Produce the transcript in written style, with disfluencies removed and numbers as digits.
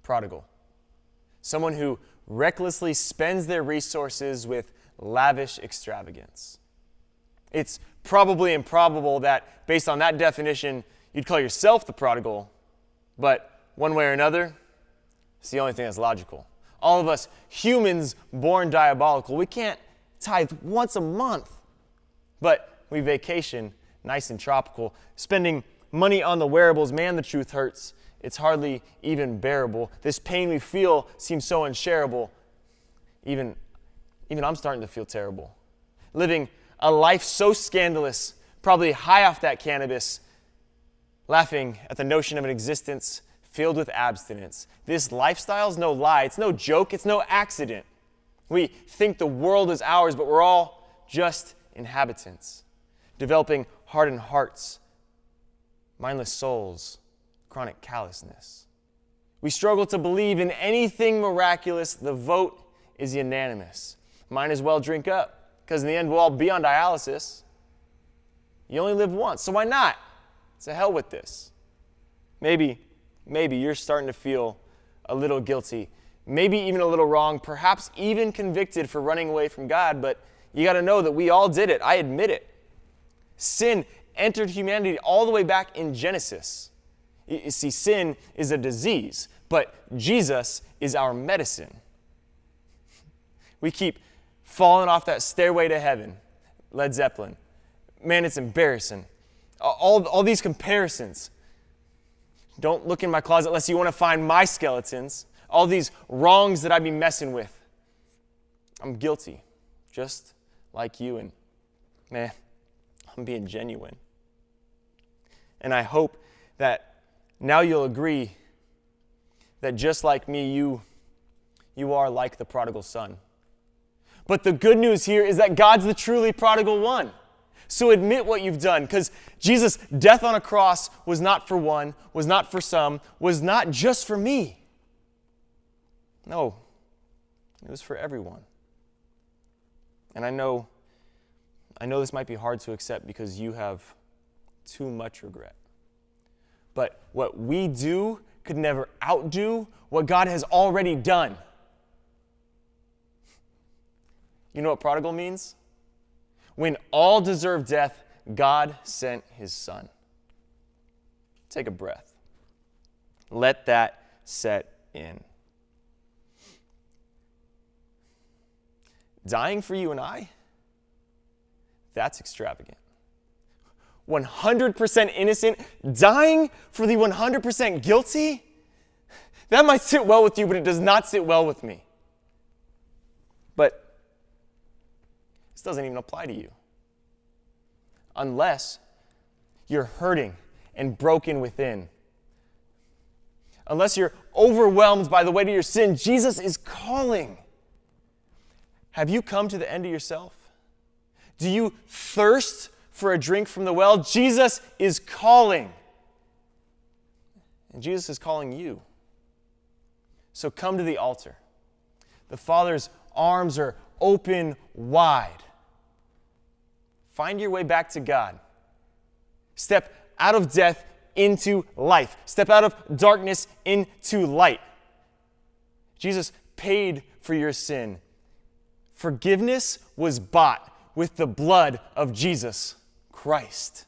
Prodigal. Someone who recklessly spends their resources with lavish extravagance. It's probably improbable that, based on that definition, you'd call yourself the prodigal, but one way or another, it's the only thing that's logical. All of us humans born diabolical, we can't tithe once a month, but we vacation nice and tropical, spending money on the wearables. Man, the truth hurts. It's hardly even bearable. This pain we feel seems so unshareable. Even I'm starting to feel terrible. Living a life so scandalous, probably high off that cannabis, laughing at the notion of an existence filled with abstinence. This lifestyle's no lie. It's no joke. It's no accident. We think the world is ours, but we're all just inhabitants, developing hardened hearts, mindless souls, chronic callousness. We struggle to believe in anything miraculous. The vote is unanimous. Might as well drink up, because in the end we'll all be on dialysis. You only live once, so why not? To hell with this. Maybe you're starting to feel a little guilty, maybe even a little wrong, perhaps even convicted for running away from God, but you got to know that we all did it. I admit it. Sin entered humanity all the way back in Genesis. You see, sin is a disease, but Jesus is our medicine. We keep falling off that stairway to heaven. Led Zeppelin. Man, it's embarrassing. All these comparisons. Don't look in my closet unless you want to find my skeletons. All these wrongs that I'd be messing with. I'm guilty, just like you, and man, I'm being genuine. And I hope that now you'll agree that just like me, you are like the prodigal son. But the good news here is that God's the truly prodigal one. So admit what you've done, because Jesus' death on a cross was not for one, was not for some, was not just for me. No, it was for everyone. And I know this might be hard to accept because you have too much regret. But what we do could never outdo what God has already done. You know what prodigal means? When all deserved death, God sent his son. Take a breath. Let that set in. Dying for you and I, that's extravagant. 100% innocent, dying for the 100% guilty? That might sit well with you, but it does not sit well with me. But this doesn't even apply to you. Unless you're hurting and broken within. Unless you're overwhelmed by the weight of your sin, Jesus is calling. Have you come to the end of yourself? Do you thirst for a drink from the well? Jesus is calling. And Jesus is calling you. So come to the altar. The Father's arms are open wide. Find your way back to God. Step out of death into life. Step out of darkness into light. Jesus paid for your sin. Forgiveness was bought with the blood of Jesus Christ.